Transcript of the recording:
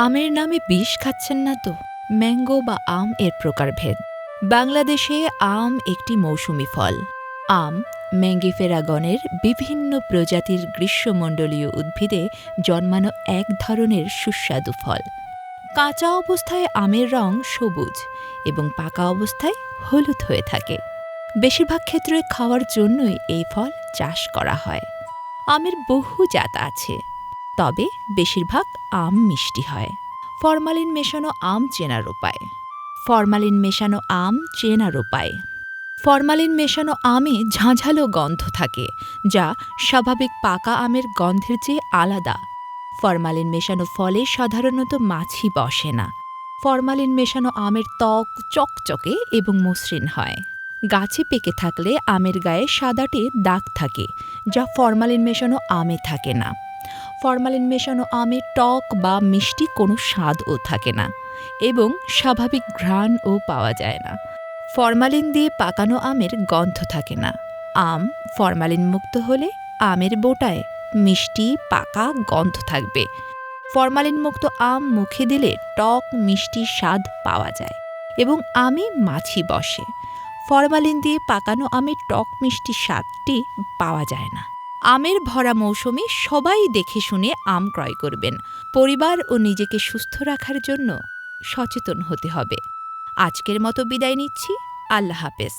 আমের নামে বিষ খাচ্ছেন না তো? ম্যাঙ্গো বা আম এর প্রকারভেদ। বাংলাদেশে আম একটি মৌসুমী ফল। আম ম্যাঙ্গিফেরা গণের বিভিন্ন প্রজাতির গ্রীষ্মমণ্ডলীয় উদ্ভিদে জন্মানো এক ধরনের সুস্বাদু ফল। কাঁচা অবস্থায় আমের রং সবুজ এবং পাকা অবস্থায় হলুদ হয়ে থাকে। বেশিরভাগ ক্ষেত্রে খাওয়ার জন্যই এই ফল চাষ করা হয়। আমের বহু জাত আছে, তবে বেশিরভাগ আম মিষ্টি হয়। ফরমালিন মেশানো আম চেনার উপায়। ফরমালিন মেশানো আম চেনার উপায়। ফরমালিন মেশানো আমে ঝাঁঝালো গন্ধ থাকে, যা স্বাভাবিক পাকা আমের গন্ধের চেয়ে আলাদা। ফরমালিন মেশানো ফলে সাধারণত মাছি বসে না। ফরমালিন মেশানো আমের ত্বক চকচকে এবং মসৃণ হয়। গাছে পেকে থাকলে আমের গায়ে সাদাটে দাগ থাকে, যা ফরমালিন মেশানো আমে থাকে না। ফরমালিন মেশানো আমে টক বা মিষ্টি কোনো স্বাদও থাকে না এবং স্বাভাবিক ঘ্রাণও পাওয়া যায় না। ফরমালিন দিয়ে পাকানো আমের গন্ধ থাকে না। আম ফরমালিন মুক্ত হলে আমের বোটায় মিষ্টি পাকা গন্ধ থাকবে। ফরমালিন মুক্ত আম মুখে দিলে টক মিষ্টি স্বাদ পাওয়া যায় এবং আমে মাছি বসে। ফরমালিন দিয়ে পাকানো আমের টক মিষ্টি স্বাদটি পাওয়া যায় না। আমের ভরা মৌসুমে সবাই দেখে শুনে আম ক্রয় করবেন। পরিবার ও নিজেকে সুস্থ রাখার জন্য সচেতন হতে হবে। আজকের মতো বিদায় নিচ্ছি। আল্লাহ হাফেজ।